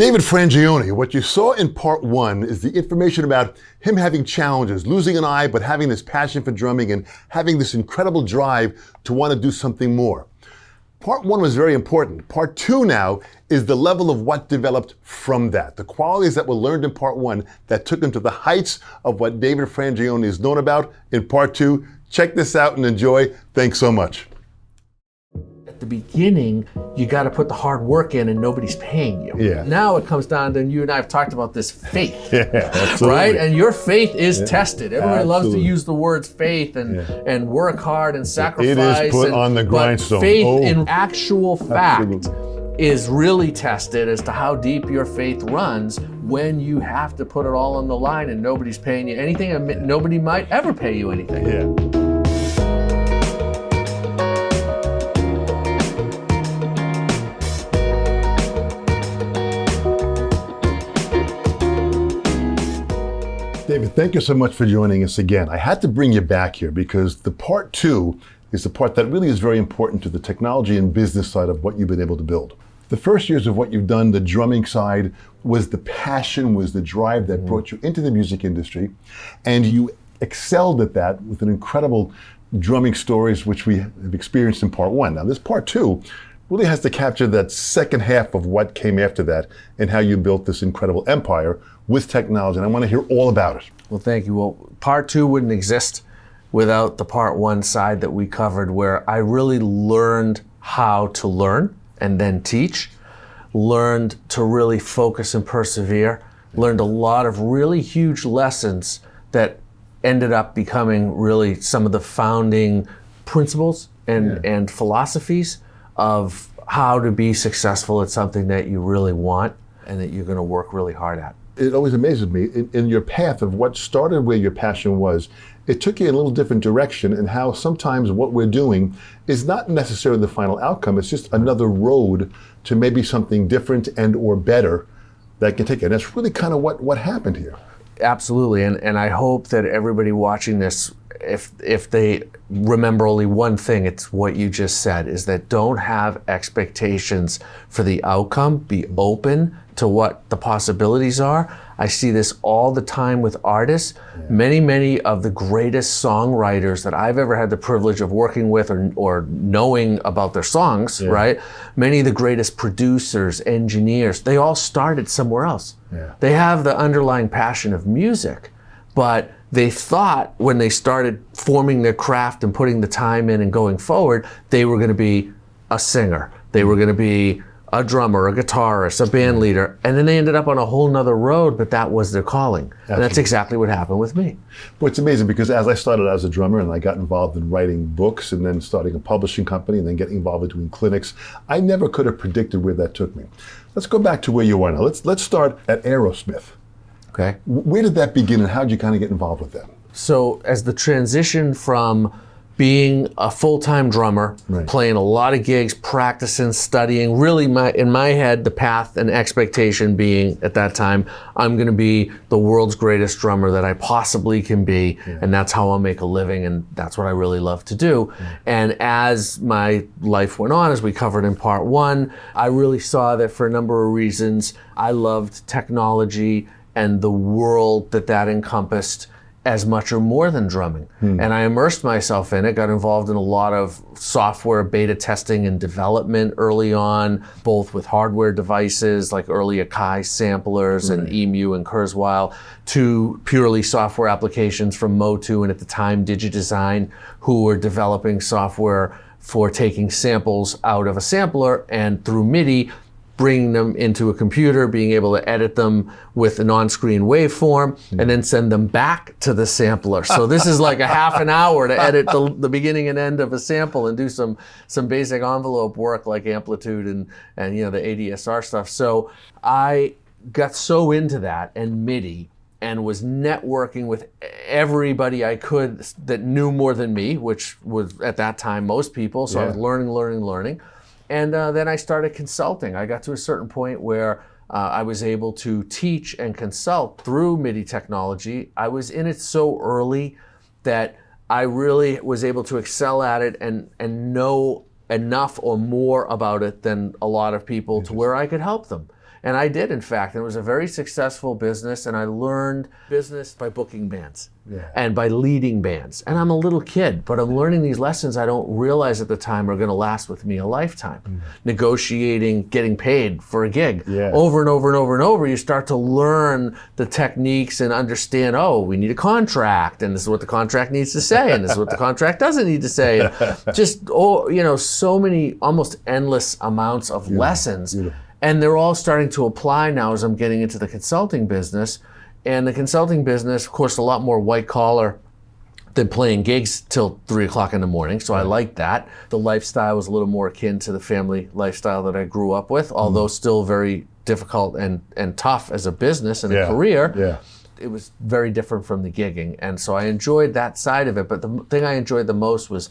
David Frangioni, what you saw in part one is the information about him having challenges, losing an eye, but having this passion for drumming and having this incredible drive to want to do something more. Part one was very important. Part two now is the level of what developed from that. The qualities that were learned in part one that took him to the heights of what David Frangioni is known about in part two. Check this out and enjoy. Thanks so much. At the beginning, you got to put the hard work in and nobody's paying you. Yeah. Now it comes down to, you and I have talked about this faith. Yeah, absolutely. Right? And your faith is tested. Everybody loves to absolutely. use the words faith and work hard and sacrifice. It is put on the grindstone. But faith in actual fact Absolutely. is really tested as to how deep your faith runs when you have to put it all on the line and nobody's paying you anything and nobody might ever pay you anything. Yeah. David, thank you so much for joining us again. I had to bring you back here because the part two is the part that really is very important to the technology and business side of what you've been able to build. The first years of what you've done, the drumming side, was the passion, was the drive that brought you into the music industry, and you excelled at that with an incredible drumming stories which we have experienced in part one. Now this part two really has to capture that second half of what came after that and how you built this incredible empire with technology, and I want to hear all about it. Well, thank you. Well, part two wouldn't exist without the part one side that we covered, where I really learned how to learn and then teach, learned to really focus and persevere, learned a lot of really huge lessons that ended up becoming really some of the founding principles and philosophies of how to be successful at something that you really want and that you're going to work really hard at. It always amazes me in your path of what started where your passion was, it took you in a little different direction, and how sometimes what we're doing is not necessarily the final outcome. It's just another road to maybe something different and or better that can take it. And that's really kind of what happened here. Absolutely, and I hope that everybody watching this, if they remember only one thing, it's what you just said, is that don't have expectations for the outcome. Be open to what the possibilities are. I see this all the time with artists. Many of the greatest songwriters that I've ever had the privilege of working with or knowing about their songs, right? Many of the greatest producers, engineers, they all started somewhere else. They have the underlying passion of music, but they thought when they started forming their craft and putting the time in and going forward, they were going to be a singer. They were going to be a drummer, a guitarist, a band leader, and then they ended up on a whole nother road, but that was their calling. Absolutely. And that's exactly what happened with me. Well, it's amazing because as I started as a drummer and I got involved in writing books and then starting a publishing company and then getting involved in doing clinics, I never could have predicted where that took me. Let's go back to where you are now. Let's start at Aerosmith. Okay. Where did that begin and how did you kind of get involved with them? So as the transition from being a full-time drummer, playing a lot of gigs, practicing, studying, really in my head, the path and expectation being at that time, I'm gonna be the world's greatest drummer that I possibly can be, and that's how I'll make a living, and that's what I really love to do. And as my life went on, as we covered in part one, I really saw that for a number of reasons, I loved technology and the world that encompassed as much or more than drumming. And I immersed myself in it, got involved in a lot of software beta testing and development early on, both with hardware devices like early Akai samplers and EMU and Kurzweil, to purely software applications from Motu and at the time DigiDesign, who were developing software for taking samples out of a sampler and through MIDI, bringing them into a computer, being able to edit them with an on-screen waveform, and then send them back to the sampler. So this is like a half an hour to edit the beginning and end of a sample and do some basic envelope work like amplitude and the ADSR stuff. So I got so into that and MIDI and was networking with everybody I could that knew more than me, which was at that time most people. So I was learning. And then I started consulting. I got to a certain point where I was able to teach and consult through MIDI technology. I was in it so early that I really was able to excel at it and know enough or more about it than a lot of people to where I could help them. And I did, in fact. It was a very successful business, and I learned business by booking bands and by leading bands. And I'm a little kid, but I'm learning these lessons I don't realize at the time are going to last with me a lifetime. Negotiating, getting paid for a gig. Over and over and over and over, you start to learn the techniques and understand, oh, we need a contract, and this is what the contract needs to say, and this is what the contract doesn't need to say. And just, so many almost endless amounts of lessons. And they're all starting to apply now as I'm getting into the consulting business. And the consulting business, of course, a lot more white collar than playing gigs till 3 o'clock in the morning. So I liked that. The lifestyle was a little more akin to the family lifestyle that I grew up with, although still very difficult and tough as a business and a career. It was very different from the gigging. And so I enjoyed that side of it. But the thing I enjoyed the most was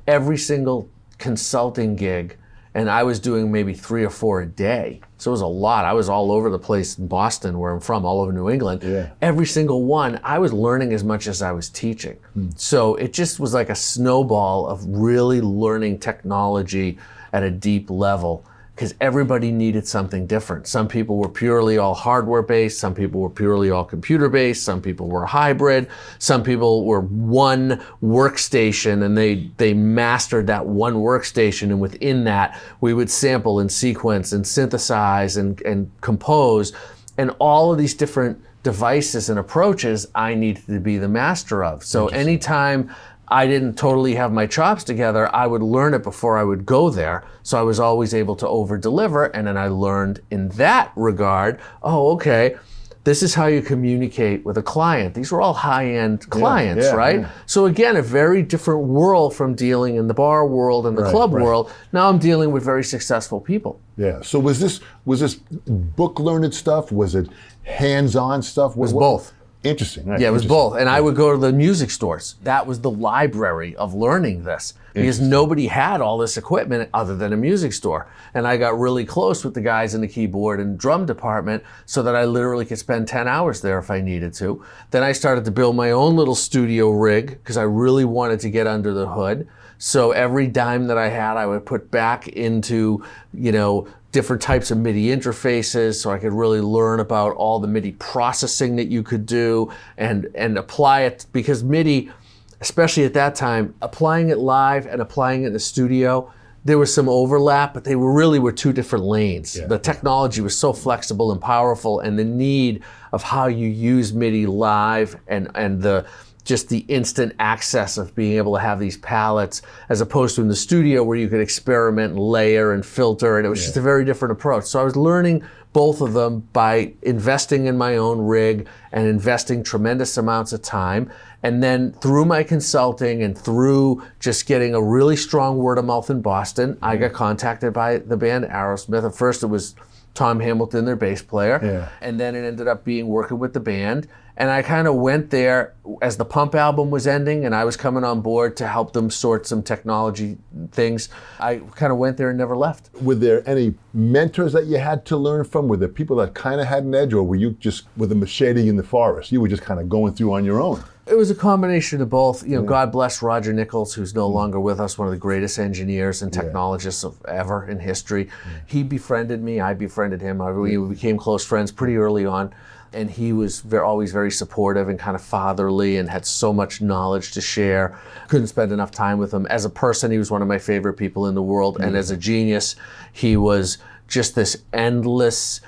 every single consulting gig, and I was doing maybe 3 or 4 a day. So it was a lot. I was all over the place in Boston, where I'm from, all over New England. Every single one, I was learning as much as I was teaching. So it just was like a snowball of really learning technology at a deep level, because everybody needed something different. Some people were purely all hardware-based, some people were purely all computer-based, some people were hybrid, some people were one workstation, and they mastered that one workstation, and within that, we would sample and sequence and synthesize and compose, and all of these different devices and approaches I needed to be the master of. So anytime I didn't totally have my chops together, I would learn it before I would go there. So I was always able to over-deliver. And then I learned in that regard, oh, okay, this is how you communicate with a client. These were all high-end clients, right? So again, a very different world from dealing in the bar world and the club world. Now I'm dealing with very successful people. So was this book-learned stuff? Was it hands-on stuff? It was both. Interesting. Right. Yeah, it was both. And I would go to the music stores. That was the library of learning this, because nobody had all this equipment other than a music store. And I got really close with the guys in the keyboard and drum department so that I literally could spend 10 hours there if I needed to. Then I started to build my own little studio rig because I really wanted to get under the hood. So every dime that I had, I would put back into, different types of MIDI interfaces, so I could really learn about all the MIDI processing that you could do and apply it, because MIDI, especially at that time, applying it live and applying it in the studio, there was some overlap, but they were 2 different lanes. The technology was so flexible and powerful, and the need of how you use MIDI live and just the instant access of being able to have these palettes, as opposed to in the studio where you could experiment and layer and filter, and it was just a very different approach. So I was learning both of them by investing in my own rig and investing tremendous amounts of time. And then through my consulting and through just getting a really strong word of mouth in Boston, I got contacted by the band Aerosmith. At first it was Tom Hamilton, their bass player, and then it ended up being working with the band. And I kind of went there as the Pump album was ending, and I was coming on board to help them sort some technology things. I kind of went there and never left. Were there any mentors that you had to learn from? Were there people that kind of had an edge, or were you just with a machete in the forest? You were just kind of going through on your own? It was a combination of both. God bless Roger Nichols, who's no longer with us, one of the greatest engineers and technologists of ever in history. He befriended me, I befriended him. We became close friends pretty early on. And he was always very supportive and kind of fatherly and had so much knowledge to share. Couldn't spend enough time with him. As a person, he was one of my favorite people in the world. And as a genius, he was just this endless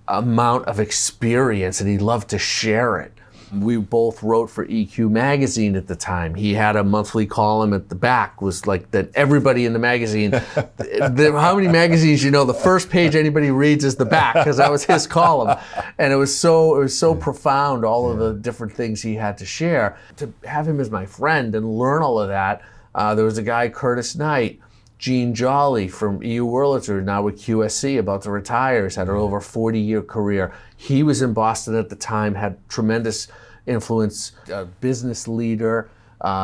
amount of experience, and he loved to share it. We both wrote for EQ magazine at the time. He had a monthly column at the back, was like that everybody in the magazine, how many magazines, the first page anybody reads is the back, because that was his column. And it was so profound, all of the different things he had to share. To have him as my friend and learn all of that, there was a guy, Curtis Knight, Gene Jolly from EU Wurlitzer, now with QSC, about to retire. He's had an over 40-year career. He was in Boston at the time, had tremendous influence, a business leader,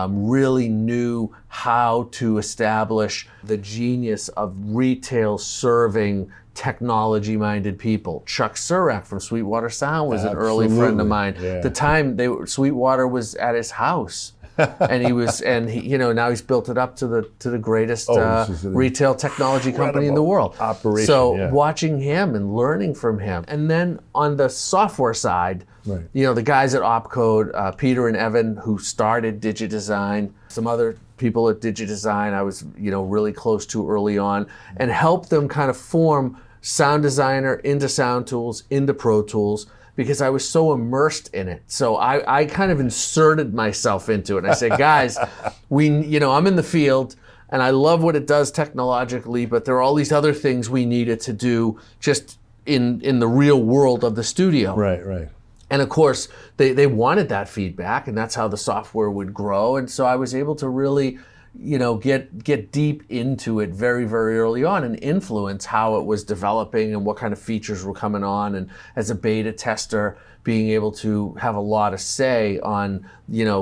really knew how to establish the genius of retail serving technology-minded people. Chuck Surak from Sweetwater Sound was an early friend of mine. The time Sweetwater was at his house. and now he's built it up to the greatest This is an retail technology company in the world. operation, So yeah. watching him and learning from him, and then on the software side, Right. the guys at Opcode, Peter and Evan, who started DigiDesign, some other people at DigiDesign I was really close to early on, and helped them kind of form Sound Designer into Sound Tools, into Pro Tools, because I was so immersed in it. So I kind of inserted myself into it. And I said, guys, I'm in the field and I love what it does technologically, but there are all these other things we needed to do just in the real world of the studio. Right. And of course, they wanted that feedback, and that's how the software would grow. And so I was able to really, get deep into it very, very early on and influence how it was developing and what kind of features were coming on. And as a beta tester, being able to have a lot of say on,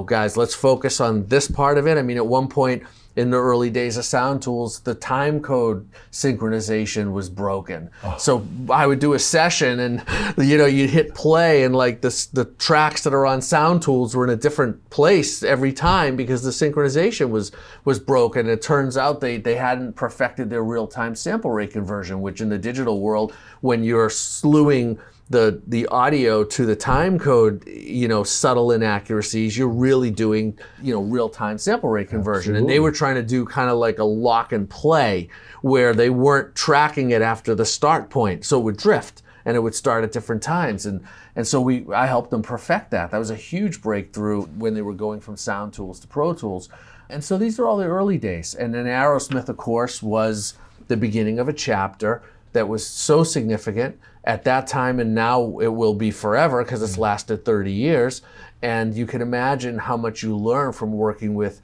guys, let's focus on this part of it. I mean, at one point, in the early days of Sound Tools, the time code synchronization was broken. So I would do a session and you'd hit play and like the tracks that are on Sound Tools were in a different place every time because the synchronization was broken. It turns out they hadn't perfected their real-time sample rate conversion, which in the digital world, when you're slewing the audio to the time code, subtle inaccuracies, you're really doing, real-time sample rate conversion. Absolutely. And they were trying to do kind of like a lock and play where they weren't tracking it after the start point. So it would drift and it would start at different times. And so I helped them perfect that. That was a huge breakthrough when they were going from Sound Tools to Pro Tools. And so these are all the early days. And then Aerosmith, of course, was the beginning of a chapter that was so significant at that time, and now it will be forever because it's lasted 30 years. And you can imagine how much you learn from working with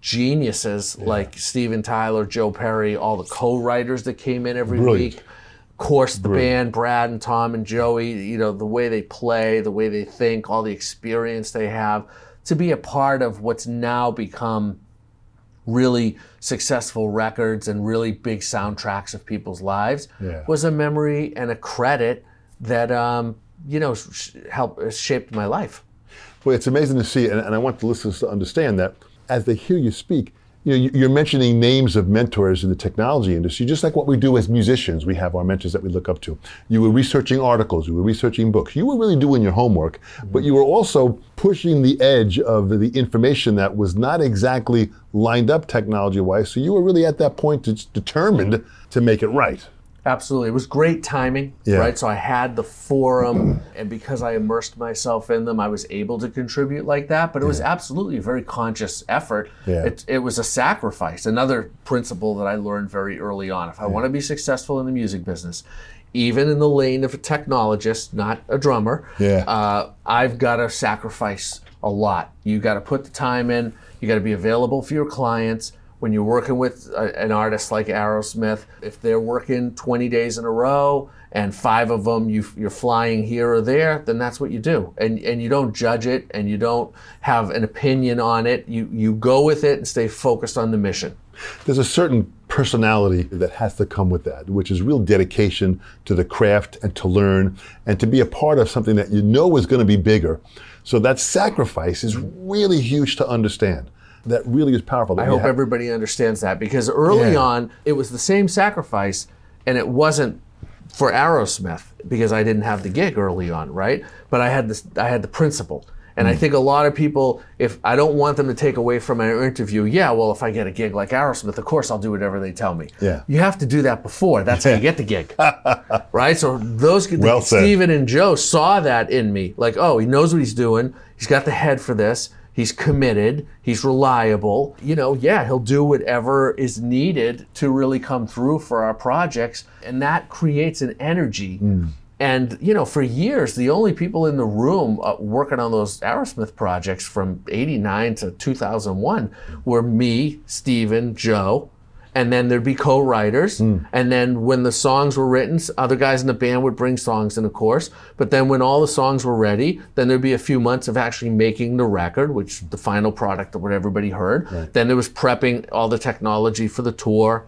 geniuses like Steven Tyler, Joe Perry, all the co-writers that came in every week. Of course, the band, Brad and Tom and Joey, the way they play, the way they think, all the experience they have, to be a part of what's now become really successful records and really big soundtracks of people's lives was a memory and a credit that shaped my life. Well, it's amazing to see, and I want the listeners to understand that as they hear you speak, you're mentioning names of mentors in the technology industry, just like what we do as musicians. We have our mentors that we look up to. You were researching articles, you were researching books, you were really doing your homework, but you were also pushing the edge of the information that was not exactly lined up technology-wise, so you were really at that point determined to make it right. Absolutely. It was great timing, right? So I had the forum, and because I immersed myself in them, I was able to contribute like that. But it was absolutely a very conscious effort. It was a sacrifice. Another principle that I learned very early on. If I want to be successful in the music business, even in the lane of a technologist, not a drummer, I've got to sacrifice a lot. You got to put the time in. You got to be available for your clients. When you're working with an artist like Aerosmith, if they're working 20 days in a row and 5 of them you're flying here or there, then that's what you do. And you don't judge it and you don't have an opinion on it. You go with it and stay focused on the mission. There's a certain personality that has to come with that, which is real dedication to the craft and to learn and to be a part of something that you know is going to be bigger. So that sacrifice is really huge to understand. That really is powerful. I hope everybody understands that, because early on it was the same sacrifice, and it wasn't for Aerosmith because I didn't have the gig early on, right? But I had the principle. And I think a lot of people, if I don't want them to take away from an interview, if I get a gig like Aerosmith, of course I'll do whatever they tell me. You have to do that before. That's how you get the gig, right? So Steven and Joe saw that in me, like, oh, he knows what he's doing. He's got the head for this. He's committed, he's reliable, he'll do whatever is needed to really come through for our projects. And that creates an energy. And, for years, the only people in the room working on those Aerosmith projects from 89 to 2001 were me, Steven, Joe, and then there'd be co-writers. And then when the songs were written, other guys in the band would bring songs in, of course. But then when all the songs were ready, then there'd be a few months of actually making the record, which the final product of what everybody heard. Then there was prepping all the technology for the tour.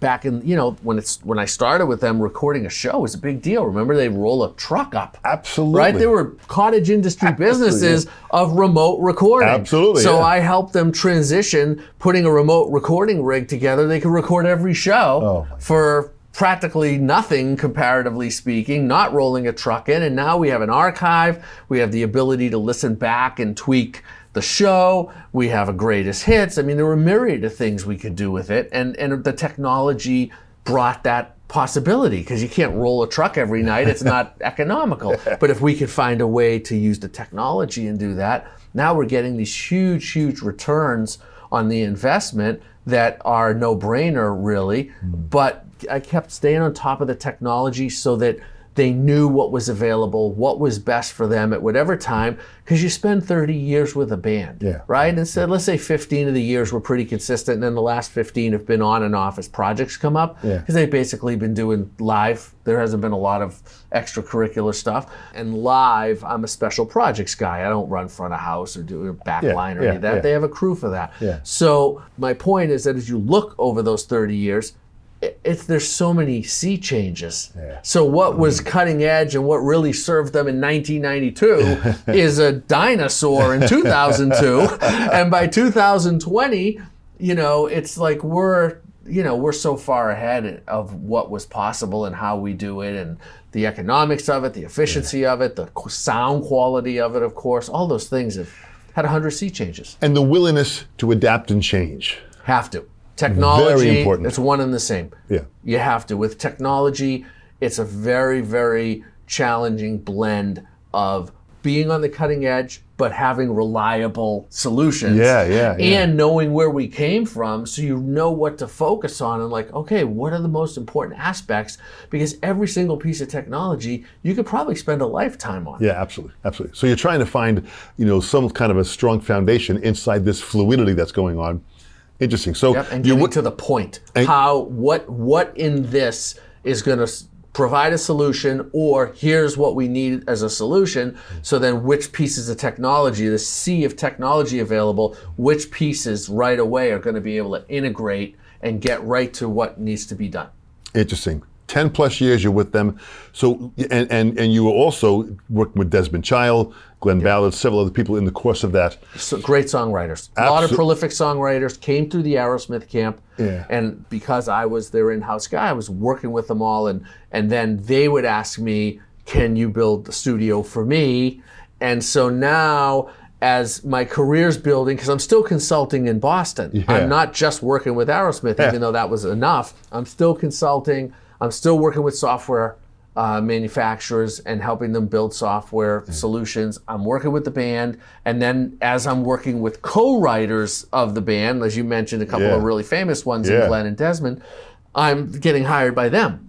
back in, when I started with them, recording a show was a big deal. Remember, they roll a truck up. Absolutely. Right? They were cottage industry businesses of remote recording. Absolutely. So I helped them transition, putting a remote recording rig together. They could record every show for practically nothing, comparatively speaking, not rolling a truck in. And now we have an archive. We have the ability to listen back and tweak the show. We have a greatest hits. I mean, there were a myriad of things we could do with it. And the technology brought that possibility, because you can't roll a truck every night. It's not economical. But if we could find a way to use the technology and do that, now we're getting these huge, huge returns on the investment that are no-brainer, really. But I kept staying on top of the technology so that they knew what was available, what was best for them at whatever time, because you spend 30 years with a band, right? Instead, let's say 15 of the years were pretty consistent, and then the last 15 have been on and off as projects come up, because they've basically been doing live. There hasn't been a lot of extracurricular stuff. And live, I'm a special projects guy. I don't run front of house or do a back line or any of that. They have a crew for that. So my point is that as you look over those 30 years, there's so many sea changes. So what was cutting edge and what really served them in 1992 is a dinosaur in 2002. And by 2020, it's like we're so far ahead of what was possible and how we do it, and the economics of it, the efficiency of it, the sound quality of it, of course. All those things have had 100 sea changes. And the willingness to adapt and change. Have to. Technology, very important. It's one and the same. You have to. With technology, it's a very, very challenging blend of being on the cutting edge, but having reliable solutions. And knowing where we came from, so you know what to focus on, and like, okay, what are the most important aspects? Because every single piece of technology, you could probably spend a lifetime on. Absolutely. So you're trying to find, some kind of a strong foundation inside this fluidity that's going on. Interesting. So and getting to the point. What in this is going to provide a solution, or here's what we need as a solution. So then which pieces of technology, the sea of technology available, which pieces right away are going to be able to integrate and get right to what needs to be done. Interesting. 10 plus years you're with them. So, and you were also working with Desmond Child, Glenn Ballard, several other people in the course of that. So great songwriters. A lot of prolific songwriters came through the Aerosmith camp. And because I was their in-house guy, I was working with them all. And then they would ask me, can you build the studio for me? And so now, as my career's building, because I'm still consulting in Boston. I'm not just working with Aerosmith, even though that was enough. I'm still consulting. I'm still working with software manufacturers and helping them build software solutions. I'm working with the band. And then as I'm working with co-writers of the band, as you mentioned, a couple of really famous ones in Glenn and Desmond, I'm getting hired by them.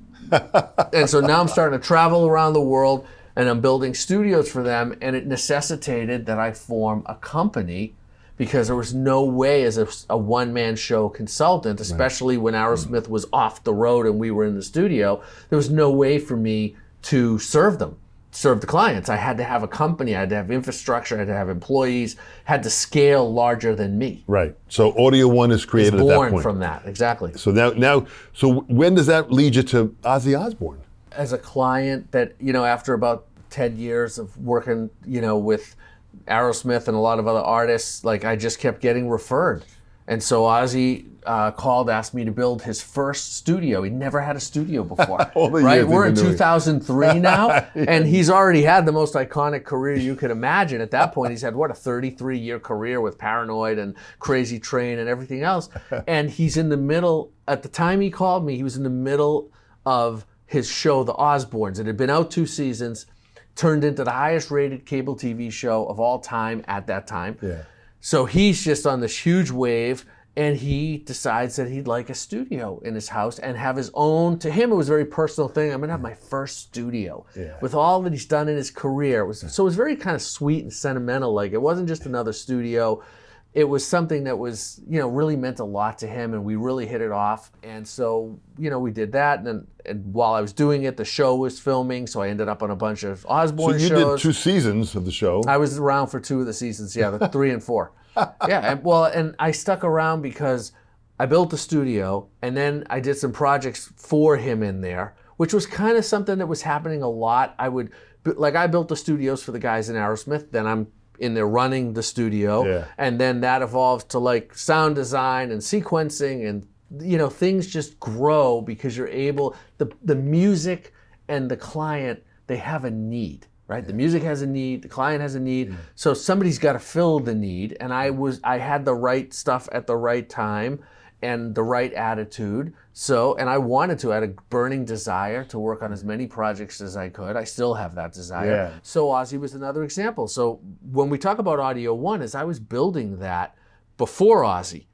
And so now I'm starting to travel around the world, and I'm building studios for them. And it necessitated that I form a company, because there was no way as a one-man show consultant, especially when Aerosmith was off the road and we were in the studio, there was no way for me to serve the clients. I had to have a company, I had to have infrastructure, I had to have employees, had to scale larger than me. Right. So Audio One is created at that point. Born from that, exactly. So now, when does that lead you to Ozzy Osbourne? As a client that, after about 10 years of working, with Aerosmith and a lot of other artists, like I just kept getting referred. And so Ozzy asked me to build his first studio. He'd never had a studio before, right? We're in 2003 now, and he's already had the most iconic career you could imagine. At that point, he's had, a 33-year career with Paranoid and Crazy Train and everything else. And he's in the middle, at the time he called me, he was in the middle of his show, The Osbournes. It had been out 2 seasons, turned into the highest rated cable TV show of all time at that time. So he's just on this huge wave, and he decides that he'd like a studio in his house and have his own. To him, it was a very personal thing. I'm gonna have my first studio with all that he's done in his career. So it was very kind of sweet and sentimental. Like, it wasn't just another studio. It was something that was, really meant a lot to him, and we really hit it off. And so, we did that. And while I was doing it, the show was filming, so I ended up on a bunch of Osbourne shows. So you did 2 seasons of the show. I was around for 2 of the seasons, the 3 and 4. And I stuck around because I built the studio, and then I did some projects for him in there, which was kind of something that was happening a lot. I built the studios for the guys in Aerosmith, then I'm in there running the studio, and then that evolves to like sound design and sequencing, and things just grow because you're able, the music and the client, they have a need. Right? The music has a need, the client has a need, so somebody's got to fill the need, and I had the right stuff at the right time and the right attitude. And I wanted to, I had a burning desire to work on as many projects as I could. I still have that desire. Yeah. So Ozzy was another example. So when we talk about Audio One, as I was building that before Ozzy,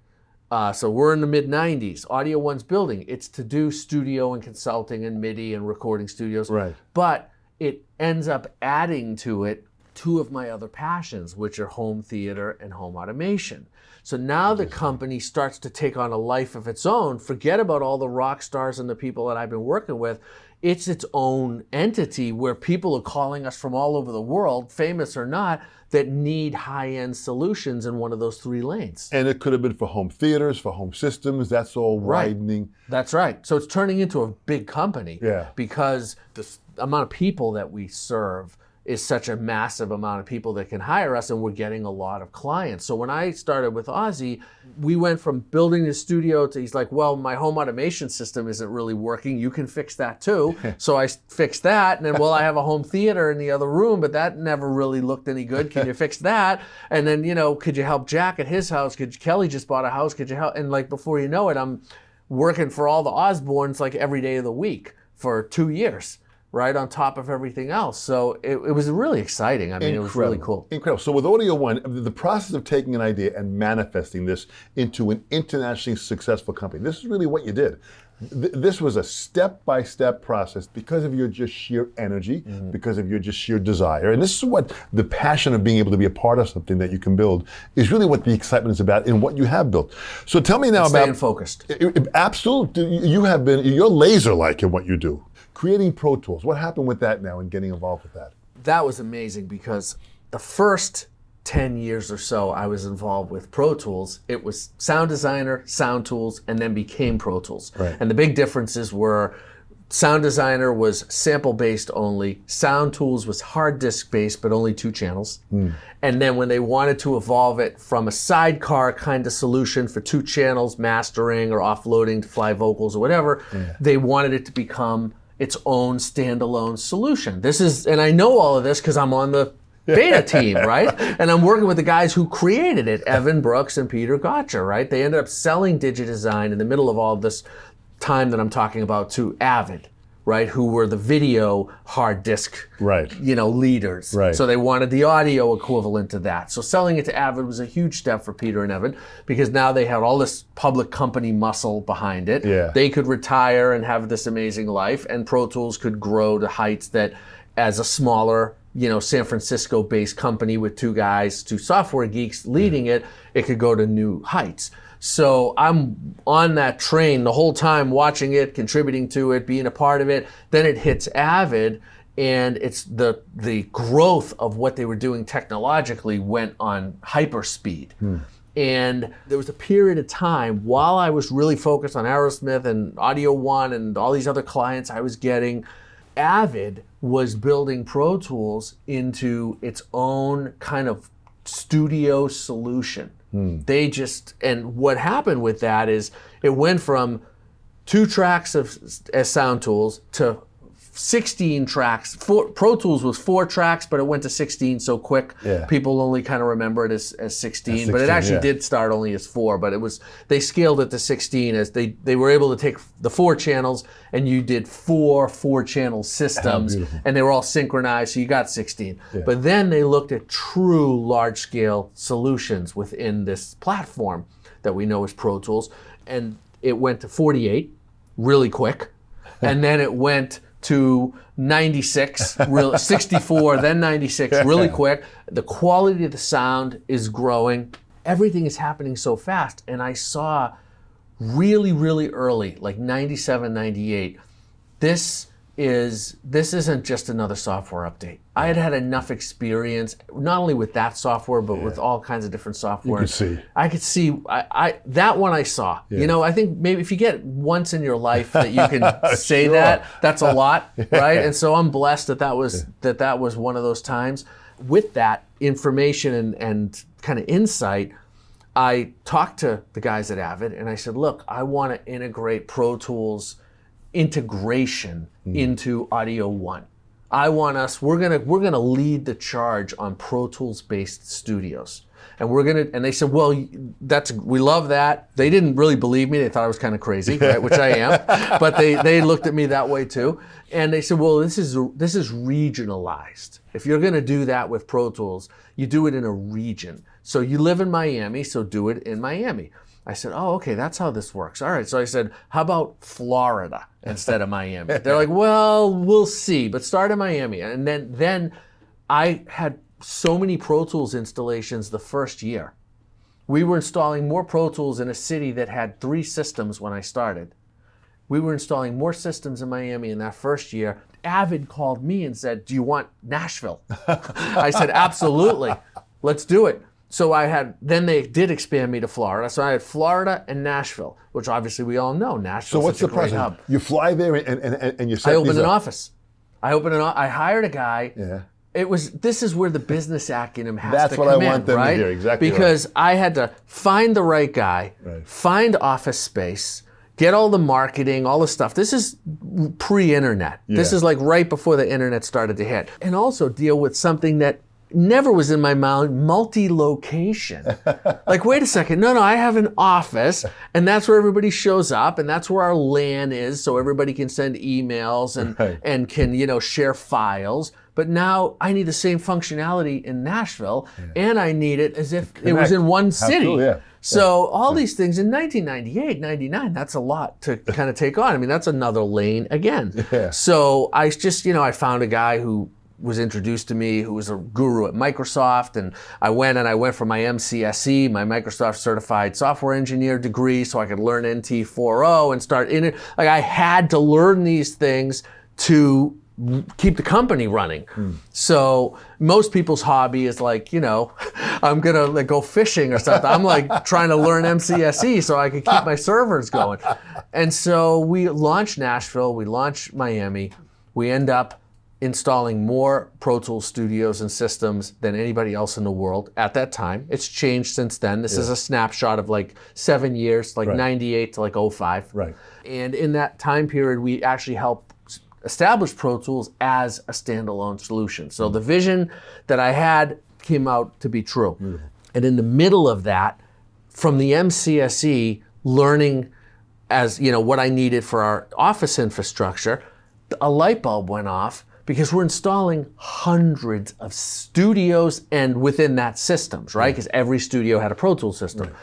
so we're in the mid-90s, Audio One's building, it's to do studio and consulting and MIDI and recording studios. Right. But it ends up adding to it two of my other passions, which are home theater and home automation. So now the company starts to take on a life of its own. Forget about all the rock stars and the people that I've been working with. It's its own entity where people are calling us from all over the world, famous or not, that need high-end solutions in one of those three lanes. And it could have been for home theaters, for home systems. That's all widening. That's right. So it's turning into a big company because the amount of people that we serve is such a massive amount of people that can hire us, and we're getting a lot of clients. So when I started with Ozzy, we went from building the studio to, he's like, well, my home automation system isn't really working. You can fix that too. So I fixed that, and then, well, I have a home theater in the other room, but that never really looked any good. Can you fix that? And then, could you help Jack at his house? Kelly just bought a house. Could you help? And like, before you know it, I'm working for all the Osbournes like every day of the week for 2 years. Right on top of everything else. So it was really exciting. I mean, It was really cool. Incredible. So with Audio One, the process of taking an idea and manifesting this into an internationally successful company, this is really what you did. This was a step-by-step process because of your just sheer energy, because of your just sheer desire. And this is what the passion of being able to be a part of something that you can build is really what the excitement is about in what you have built. So tell me now about... Staying focused. Absolutely. You're laser-like in what you do. Creating Pro Tools. What happened with that now and getting involved with that? That was amazing because the first 10 years or so I was involved with Pro Tools, it was Sound Designer, Sound Tools, and then became Pro Tools. Right. And the big differences were Sound Designer was sample-based only, Sound Tools was hard disk-based, but only 2 channels. And then when they wanted to evolve it from a sidecar kind of solution for 2 channels, mastering or offloading to fly vocals or whatever, they wanted it to become its own standalone solution. And I know all of this because I'm on the beta team, right? And I'm working with the guys who created it, Evan Brooks and Peter Gotcha, right? They ended up selling Digidesign in the middle of all this time that I'm talking about to Avid, right? Who were the video hard disk, leaders. Right. So they wanted the audio equivalent to that. So selling it to Avid was a huge step for Peter and Evan because now they had all this public company muscle behind it. Yeah. They could retire and have this amazing life, and Pro Tools could grow to heights that as a smaller, San Francisco-based company with 2 guys, 2 software geeks leading it could go to new heights. So I'm on that train the whole time, watching it, contributing to it, being a part of it. Then it hits Avid, and it's the growth of what they were doing technologically went on hyperspeed. And there was a period of time while I was really focused on Aerosmith and Audio One and all these other clients I was getting, Avid was building Pro Tools into its own kind of studio solution. And what happened with that is it went from 2 tracks as Sound Tools to 16 tracks. Pro Tools was 4 tracks, but it went to 16 so quick. People only kind of remember it as 16, but it actually did start only as 4, but they scaled it to 16 as they were able to take the 4 channels and you did 4 4-channel systems and they were all synchronized, so you got 16. But then they looked at true large-scale solutions within this platform that we know as Pro Tools, and it went to 48 really quick, and then it went to 96, 64, then 96, really quick. The quality of the sound is growing. Everything is happening so fast. And I saw really, really early, like 97, 98, this is this isn't just another software update. I had enough experience, not only with that software, but with all kinds of different software. I could see, that one I saw. You know, I think maybe if you get once in your life that you can say that's a lot, right? And so I'm blessed that that was one of those times. With that information and kind of insight, I talked to the guys at Avid and I said, look, I want to integrate Pro Tools integration into Audio One. We're gonna lead the charge on Pro Tools based studios. And they said, well, we love that. They didn't really believe me. They thought I was kind of crazy, right? Which I am. But they looked at me that way too. And they said, well, this is regionalized. If you're gonna do that with Pro Tools, you do it in a region. So you live in Miami, so do it in Miami. I said, oh, okay, that's how this works. All right, so I said, how about Florida instead of Miami? They're like, well, we'll see, but start in Miami. And then I had so many Pro Tools installations the first year. We were installing more Pro Tools in a city that had 3 systems when I started. We were installing more systems in Miami in that first year. Avid called me and said, do you want Nashville? I said, absolutely, let's do it. So then they did expand me to Florida. So I had Florida and Nashville, which obviously we all know. Nashville's so what's such the a great process? hub. You fly there and you set I opened these an up. office. I hired a guy. Yeah. This is where the business acumen has That's to what come I want in, them to right? hear, exactly because I had to find the right guy, find office space, get all the marketing, all the stuff. This is pre-internet. This is like right before the internet started to hit. And also deal with something that never was in my mind, multi-location. Like, wait a second, no, I have an office, and that's where everybody shows up, and that's where our LAN is, so everybody can send emails and can, share files. But now I need the same functionality in Nashville, and I need it as if it was in one city. Cool, So all these things in 1998, 99, that's a lot to kind of take on. I mean, that's another lane again. So I just, I found a guy who was introduced to me, who was a guru at Microsoft, and I went for my MCSE, my Microsoft Certified Software Engineer degree, so I could learn NT 4.0 and start in it. Like, I had to learn these things to keep the company running. So most people's hobby is like, I'm gonna go fishing or something. I'm like trying to learn MCSE so I can keep my servers going. And so we launched Nashville, we launched Miami, we end up installing more Pro Tools studios and systems than anybody else in the world at that time. It's changed since then. This is a snapshot of like 7 years, like 98 to like 05. And in that time period, we actually helped establish Pro Tools as a standalone solution. So the vision that I had came out to be true. And in the middle of that, from the MCSE, learning as what I needed for our office infrastructure, a light bulb went off, because we're installing hundreds of studios and within that systems, right? Because every studio had a Pro Tools system.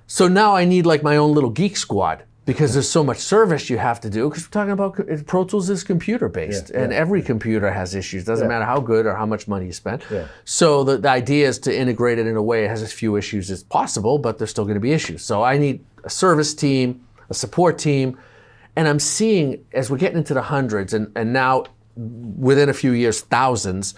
So now I need like my own little geek squad, because there's so much service you have to do, because we're talking about Pro Tools is computer based, and every computer has issues. Doesn't matter how good or how much money you spend. So the idea is to integrate it in a way it has as few issues as possible, but there's still gonna be issues. So I need a service team, a support team, and I'm seeing, as we're getting into the hundreds, and now within a few years, thousands,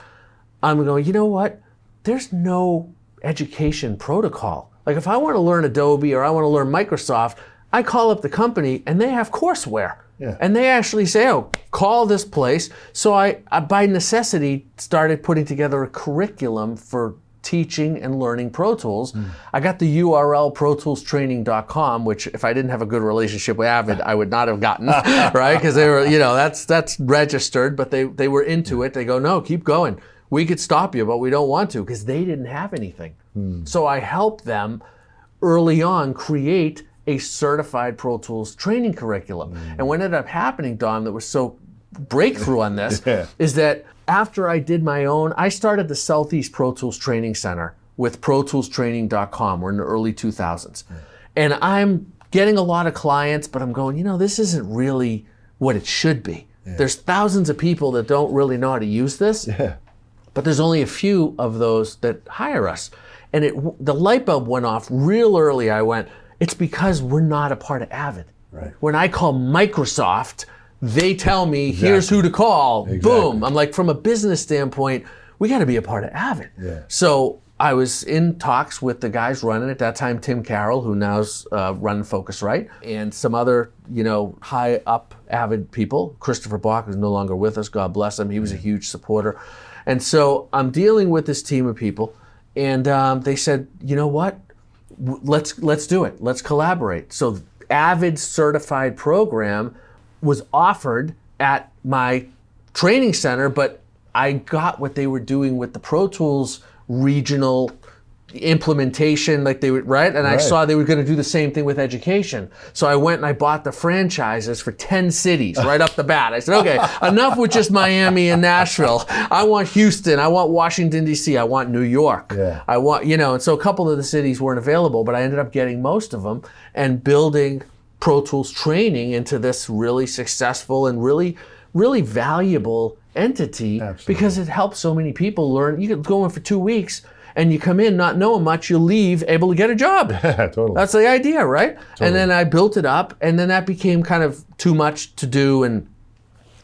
I'm going, you know what? There's no education protocol. Like, if I want to learn Adobe or I want to learn Microsoft, I call up the company and they have courseware. And they actually say, oh, call this place. So I, by necessity, started putting together a curriculum for teaching and learning Pro Tools. I got the URL protoolstraining.com, which if I didn't have a good relationship with Avid, I would not have gotten, right? Because they were, that's registered, but they were into it. They go, no, keep going. We could stop you, but we don't want to, because they didn't have anything. So I helped them early on create a certified Pro Tools training curriculum. And what ended up happening, Don, that was so breakthrough on this, is that after I did my own, I started the Southeast Pro Tools Training Center with protoolstraining.com. We're in the early 2000s. And I'm getting a lot of clients, but I'm going, this isn't really what it should be. There's thousands of people that don't really know how to use this, but there's only a few of those that hire us. And the light bulb went off real early. I went, it's because we're not a part of Avid. When I call Microsoft, they tell me, here's who to call. Exactly. Boom. I'm like, from a business standpoint, we got to be a part of Avid. Yeah. So I was in talks with the guys running at that time, Tim Carroll, who now's running Focusrite, and some other, high up Avid people. Christopher Bach is no longer with us, God bless him. He was a huge supporter. And so I'm dealing with this team of people, and they said, you know what? Let's do it. Let's collaborate. So Avid certified program was offered at my training center, but I got what they were doing with the Pro Tools regional implementation, like they would, right? And I saw they were going to do the same thing with education. So I went and I bought the franchises for 10 cities right off the bat. I said, okay, enough with just Miami and Nashville. I want Houston. I want Washington, D.C. I want New York. Yeah. I want, and so a couple of the cities weren't available, but I ended up getting most of them and building Pro Tools training into this really successful and really, really valuable entity. Absolutely. Because it helps so many people learn. You can go in for 2 weeks and you come in not knowing much, you leave able to get a job. Yeah, totally. That's the idea, right? Totally. And then I built it up, and then that became kind of too much to do, and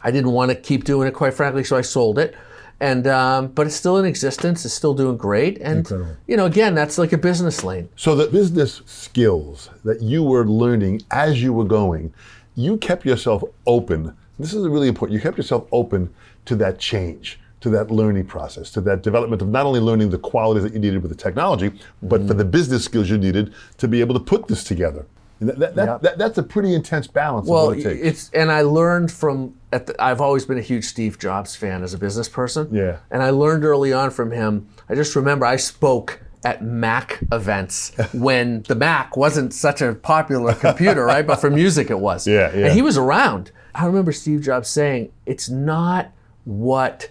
I didn't want to keep doing it, quite frankly, so I sold it. And but it's still in existence. It's still doing great. And Incredible. Again, that's like a business lane. So the business skills that you were learning as you were going, you kept yourself open. This is really important. You kept yourself open to that change, to that learning process, to that development of not only learning the qualities that you needed with the technology, but for the business skills you needed to be able to put this together. And that's a pretty intense balance. Well, of what it takes. and I learned from, I've always been a huge Steve Jobs fan as a business person. Yeah. And I learned early on from him. I just remember I spoke at Mac events when the Mac wasn't such a popular computer, right? But for music it was. Yeah. And he was around. I remember Steve Jobs saying, it's not what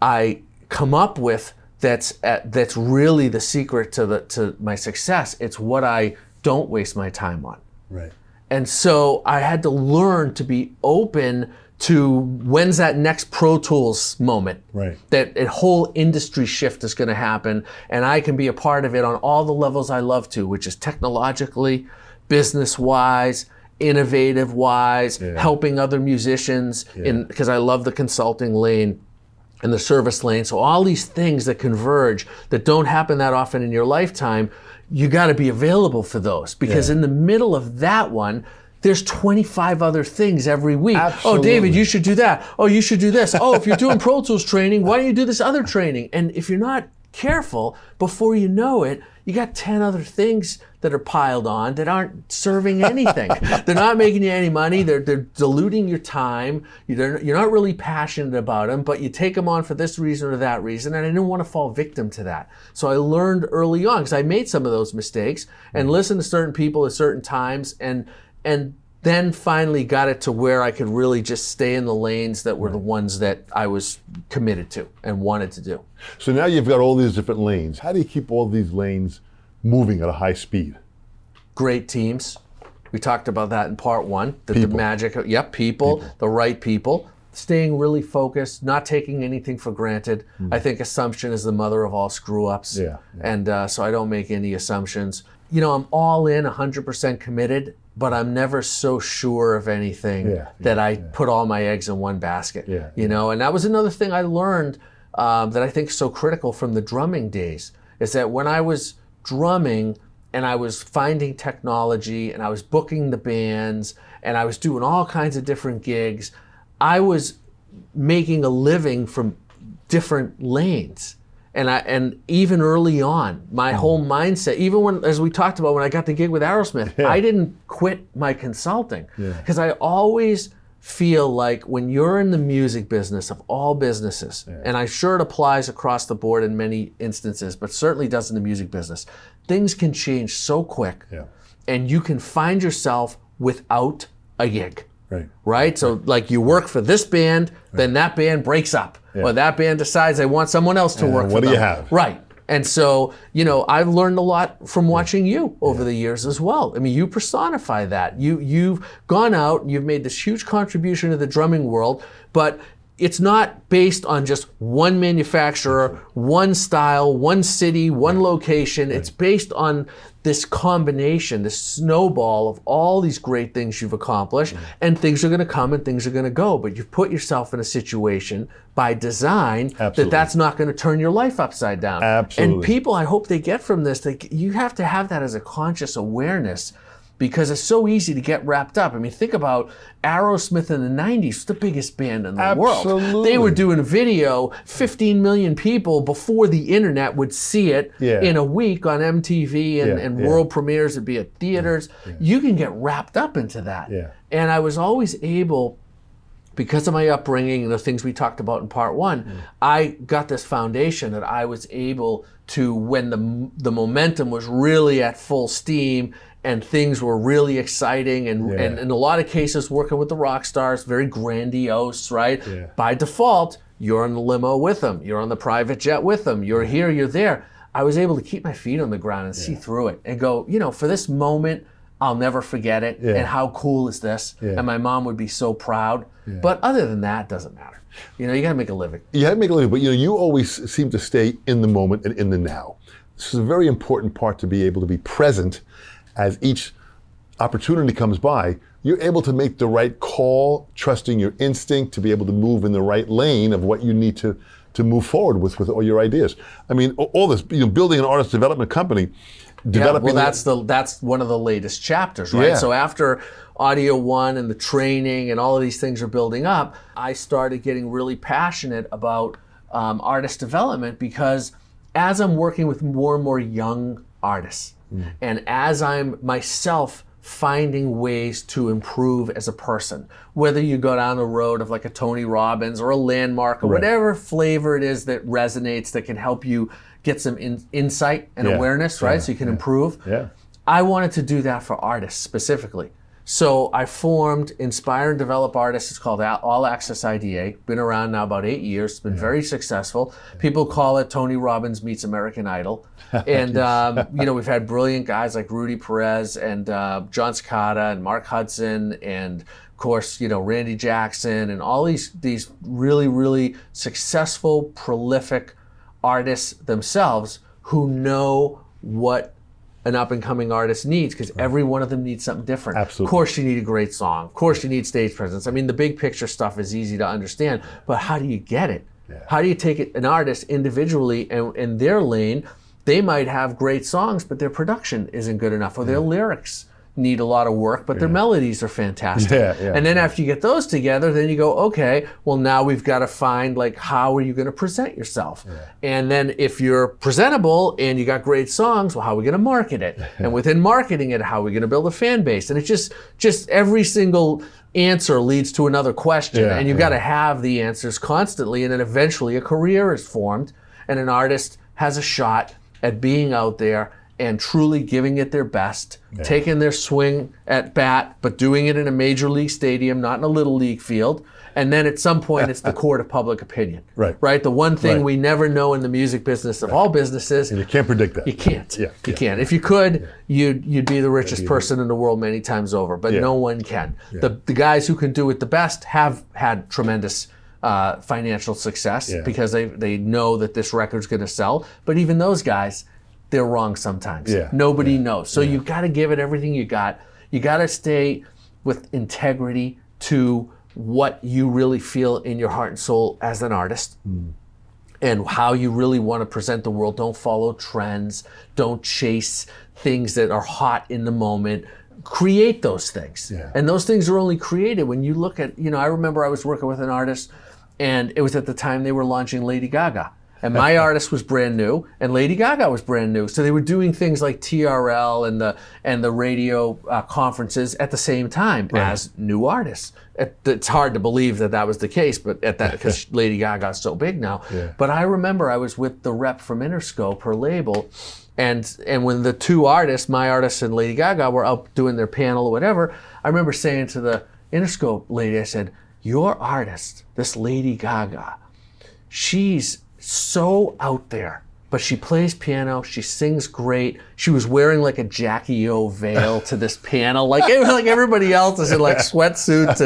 I come up with that's really the secret to my success. It's what I don't waste my time on. Right. And so I had to learn to be open to when's that next Pro Tools moment. Right. That a whole industry shift is going to happen, and I can be a part of it on all the levels I love to, which is technologically, business-wise, innovative-wise, helping other musicians, because I love the consulting lane and the service lane. So all these things that converge that don't happen that often in your lifetime, you got to be available for those, because in the middle of that one, there's 25 other things every week. Absolutely. Oh, David, you should do that. Oh, you should do this. Oh, if you're doing Pro Tools training, why don't you do this other training? And if you're not careful, before you know it, you got 10 other things that are piled on that aren't serving anything. They're not making you any money. They're diluting your time. You're not really passionate about them, but you take them on for this reason or that reason, and I didn't want to fall victim to that. So I learned early on, because I made some of those mistakes and listened to certain people at certain times, and then finally got it to where I could really just stay in the lanes that were the ones that I was committed to and wanted to do. So now you've got all these different lanes. How do you keep all these lanes moving at a high speed? Great teams. We talked about that in part one. The magic of, people, the right people. Staying really focused, not taking anything for granted. I think assumption is the mother of all screw-ups. And so I don't make any assumptions. I'm all in, 100% committed, but I'm never so sure of anything that I put all my eggs in one basket. And that was another thing I learned that I think is so critical from the drumming days, is that when I was drumming and I was finding technology and I was booking the bands and I was doing all kinds of different gigs, I was making a living from different lanes. And even early on, my whole mindset, even when, as we talked about, when I got the gig with Aerosmith, I didn't quit my consulting, because I always feel like when you're in the music business, of all businesses, and I'm sure it applies across the board in many instances, but certainly does in the music business, things can change so quick, and you can find yourself without a gig. Right? So like you work for this band, then that band breaks up. Or that band decides they want someone else to work for them. What do you have? Right. And so, I've learned a lot from watching you over the years as well. I mean, you personify that. You've gone out and you've made this huge contribution to the drumming world, but it's not based on just one manufacturer, one style, one city, one location. It's based on this combination, this snowball of all these great things you've accomplished, and things are going to come and things are going to go. But you've put yourself in a situation by design that's not going to turn your life upside down. Absolutely. And people, I hope they get from this, you have to have that as a conscious awareness, because it's so easy to get wrapped up. I mean, think about Aerosmith in the 90s, the biggest band in the world. They were doing a video, 15 million people before the internet would see it in a week on MTV, and world premieres would be at theaters. You can get wrapped up into that. And I was always able, because of my upbringing and the things we talked about in part one, I got this foundation that I was able to, when the momentum was really at full steam and things were really exciting, and in a lot of cases working with the rock stars, very grandiose, right? By default, you're in the limo with them, you're on the private jet with them, you're here, you're there. I was able to keep my feet on the ground and see through it and go, for this moment, I'll never forget it. And how cool is this? And my mom would be so proud. But other than that, it doesn't matter. You got to make a living. You have to make a living, but you always seem to stay in the moment and in the now. This is a very important part, to be able to be present as each opportunity comes by. You're able to make the right call, trusting your instinct to be able to move in the right lane of what you need to move forward with all your ideas. I mean, all this, building an artist development company, developing. That's one of the latest chapters, right? So after Audio One and the training and all of these things are building up, I started getting really passionate about artist development, because as I'm working with more and more young artists, and as I'm myself finding ways to improve as a person, whether you go down the road of like a Tony Robbins or a Landmark or whatever flavor it is that resonates, that can help you get some insight and awareness, right? So you can improve. I wanted to do that for artists specifically. So I formed Inspire and Develop Artists. It's called All Access IDA. Been around now about 8 years. It's been very successful. People call it Tony Robbins meets American Idol. And we've had brilliant guys like Rudy Perez and John Cicada and Mark Hudson, and of course, Randy Jackson, and all these really, really successful, prolific artists themselves who know what an up-and-coming artist needs, because every one of them needs something different. Absolutely. Of course you need a great song. Of course you need stage presence. I mean, the big picture stuff is easy to understand, but how do you get it? How do you take an artist individually and in their lane? They might have great songs, but their production isn't good enough, or their lyrics need a lot of work, but their melodies are fantastic. And then after you get those together, then you go, okay, well now we've got to find, like, how are you going to present yourself? And then if you're presentable and you got great songs, well, how are we going to market it? And within marketing it, how are we going to build a fan base? And it's just every single answer leads to another question, and you've got to have the answers constantly, and then eventually a career is formed, and an artist has a shot at being out there and truly giving it their best, taking their swing at bat, but doing it in a major league stadium, not in a little league field. And then at some point, it's the court of public opinion. Right? The one thing we never know in the music business of all businesses. And you can't predict that. You can't. You can't. If you could, you'd be the richest person in the world many times over, but no one can. The guys who can do it the best have had tremendous financial success because they know that this record's going to sell. But even those guys, they're wrong sometimes. Nobody knows. So you've got to give it everything you got. You got to stay with integrity to what you really feel in your heart and soul as an artist, and how you really want to present the world. Don't follow trends. Don't chase things that are hot in the moment. Create those things. And those things are only created when you look at, I remember I was working with an artist, and it was at the time they were launching Lady Gaga. And my artist was brand new, and Lady Gaga was brand new. So they were doing things like TRL and the radio conferences at the same time as new artists. It's hard to believe that was the case, but because Lady Gaga's so big now. But I remember I was with the rep from Interscope, her label, and when the two artists, my artist and Lady Gaga, were out doing their panel or whatever, I remember saying to the Interscope lady, I said, "Your artist, this Lady Gaga, she's so out there, but she plays piano, she sings great. She was wearing like a Jackie O veil to this piano, like everybody else is in like sweatsuits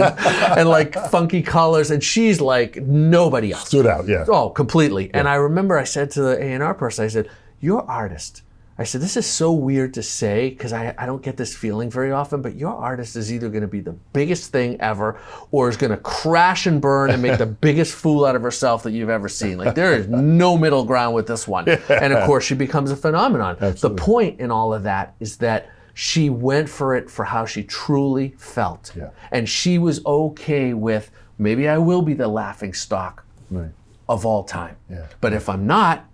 and like funky colors, and she's like nobody else. Stood out, yeah. Oh, completely. Yeah. And I remember I said to the A&R person, I said, "You're artist." I said, "This is so weird to say because I don't get this feeling very often, but your artist is either going to be the biggest thing ever or is going to crash and burn and make the biggest fool out of herself that you've ever seen. Like there is no middle ground with this one." Yeah. And of course, she becomes a phenomenon. Absolutely. The point in all of that is that she went for it for how she truly felt. Yeah. And she was okay with, maybe I will be the laughing stock of all time. Yeah. But if I'm not,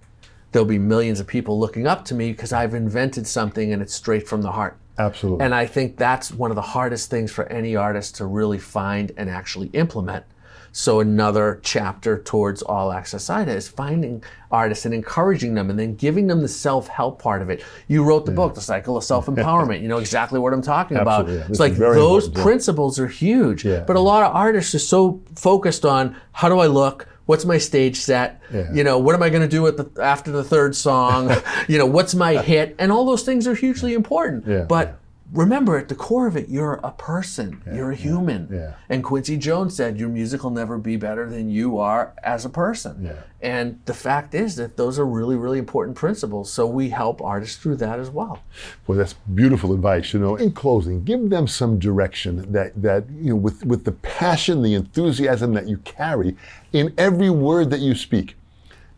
there'll be millions of people looking up to me because I've invented something and it's straight from the heart. Absolutely. And I think that's one of the hardest things for any artist to really find and actually implement. So another chapter towards All Access IDA is finding artists and encouraging them and then giving them the self-help part of it. You wrote the book, The Cycle of Self-Empowerment. You know exactly what I'm talking about. Yeah. It's like those principles are huge. Yeah. But a lot of artists are so focused on, how do I look? What's my stage set? Yeah. You know, what am I going to do after the third song? You know, what's my hit? And all those things are hugely important. Yeah. But remember, at the core of it, you're a person. Yeah. You're a human. Yeah. And Quincy Jones said, your music will never be better than you are as a person. Yeah. And the fact is that those are really, really important principles. So we help artists through that as well. Well, that's beautiful advice. You know, in closing, give them some direction that you know, with the passion, the enthusiasm that you carry in every word that you speak.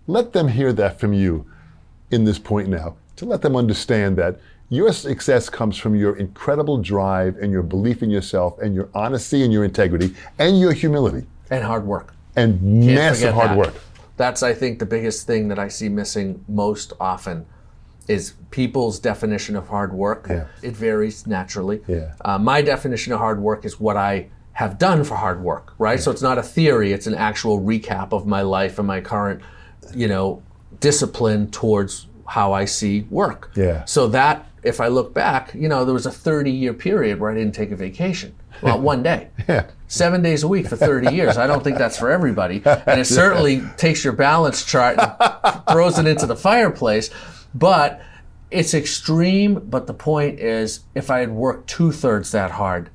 Let them hear that from you in this point now, to let them understand that your success comes from your incredible drive and your belief in yourself and your honesty and your integrity and your humility. And hard work. And massive hard work. That's, I think, the biggest thing that I see missing most often is people's definition of hard work. Yeah. It varies naturally. Yeah. My definition of hard work is what I have done for hard work, right? Yeah. So it's not a theory, it's an actual recap of my life and my current, you know, discipline towards how I see work. Yeah. So that, if I look back, you know, there was a 30-year period where I didn't take a vacation. Well, one day. Yeah. 7 days a week for 30 years. I don't think that's for everybody. And it certainly takes your balance chart and throws it into the fireplace. But it's extreme. But the point is, if I had worked 2/3 that hard,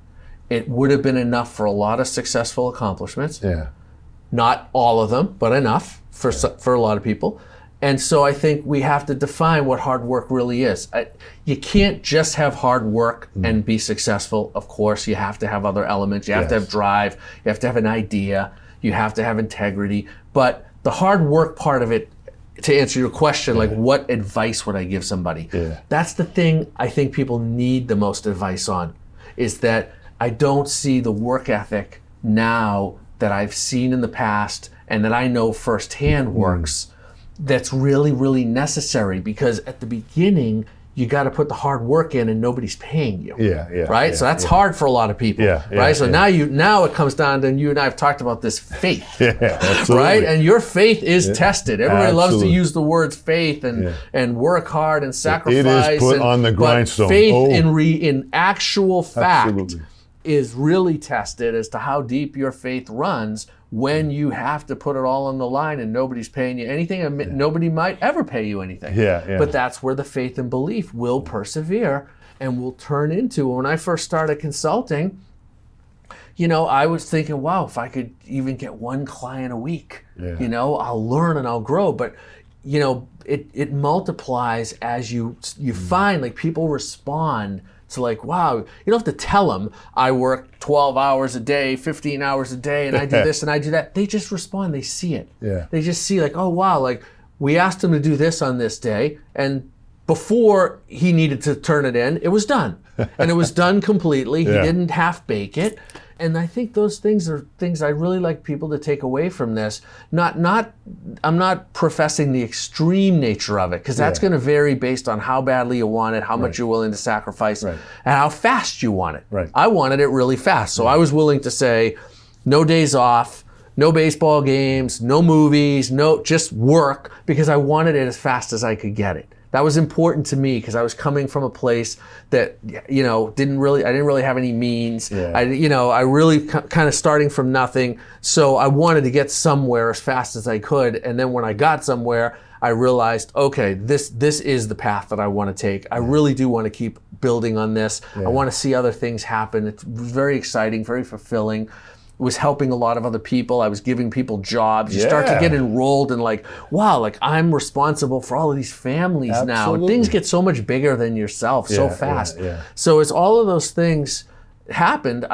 it would have been enough for a lot of successful accomplishments. Yeah. Not all of them, but enough for a lot of people. And so I think we have to define what hard work really is. You can't just have hard work and be successful. Of course, you have to have other elements. You have to have drive. You have to have an idea. You have to have integrity. But the hard work part of it, to answer your question, like what advice would I give somebody? Yeah. That's the thing I think people need the most advice on, is that I don't see the work ethic now that I've seen in the past and that I know firsthand works. That's really, really necessary, because at the beginning, you got to put the hard work in and nobody's paying you. Right? So that's hard for a lot of people. Right? So now it comes down to, and you and I have talked about this faith. Right? And your faith is tested. Everybody loves to use the words faith and work hard and sacrifice. It is put on the grindstone. But faith in actual fact is really tested as to how deep your faith runs when you have to put it all on the line and nobody's paying you anything, and nobody might ever pay you anything. But that's where the faith and belief will persevere and will turn into. When I first started consulting, you know, I was thinking, wow, if I could even get one client a week, you know, I'll learn and I'll grow. But, you know, it multiplies as you find, like, people respond to, like, wow, you don't have to tell them I work 12 hours a day, 15 hours a day, and I do this and I do that. They just respond. They see it. They just see, like, oh, wow, like, we asked him to do this on this day, and before he needed to turn it in, it was done. And it was done completely. He didn't half bake it. And I think those things are things I really like people to take away from this. I'm not professing the extreme nature of it, because that's going to vary based on how badly you want it, how much you're willing to sacrifice, and how fast you want it. I wanted it really fast. So I was willing to say, no days off, no baseball games, no movies, no, just work, because I wanted it as fast as I could get it. That was important to me, because I was coming from a place that, you know, I didn't really have any means. I really kind of starting from nothing. So I wanted to get somewhere as fast as I could. And then when I got somewhere, I realized, okay, this is the path that I want to take. I really do want to keep building on this. I want to see other things happen. It's very exciting, very fulfilling. Was helping a lot of other people. I was giving people jobs. You start to get enrolled and like, wow, like I'm responsible for all of these families now. Things get so much bigger than yourself so fast. So as all of those things happened,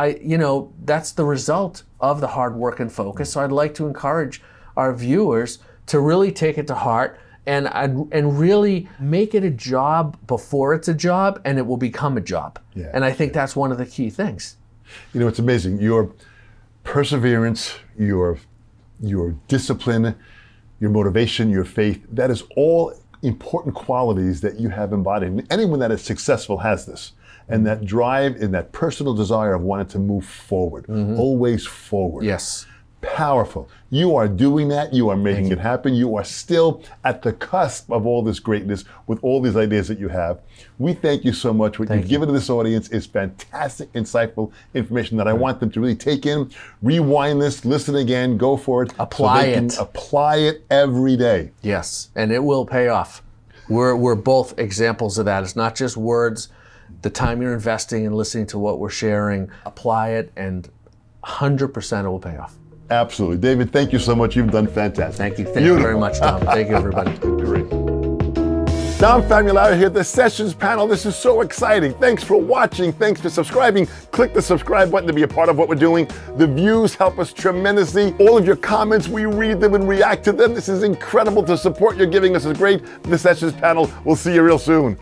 that's the result of the hard work and focus. So I'd like to encourage our viewers to really take it to heart and really make it a job before it's a job, and it will become a job. And I think that's one of the key things. You know, it's amazing. Your perseverance, your discipline, your motivation, your faith, that is all important qualities that you have embodied. And anyone that is successful has this. And that drive and that personal desire of wanting to move forward, always forward. Yes. Powerful. You are doing that. You are making it happen. You are still at the cusp of all this greatness with all these ideas that you have. We thank you so much. What you've given to this audience is fantastic, insightful information that I want them to really take in, rewind this, listen again, go for it. Apply it. Apply it every day. Yes, and it will pay off. We're both examples of that. It's not just words. The time you're investing in listening to what we're sharing, apply it, and 100% it will pay off. Absolutely. David, thank you so much. You've done fantastic. Thank you. Thank you very much, Tom. Thank you, everybody. Great. Dom Famularo here, the Sessions panel. This is so exciting. Thanks for watching. Thanks for subscribing. Click the subscribe button to be a part of what we're doing. The views help us tremendously. All of your comments, we read them and react to them. This is incredible. The support you're giving us is great. The Sessions panel. We'll see you real soon.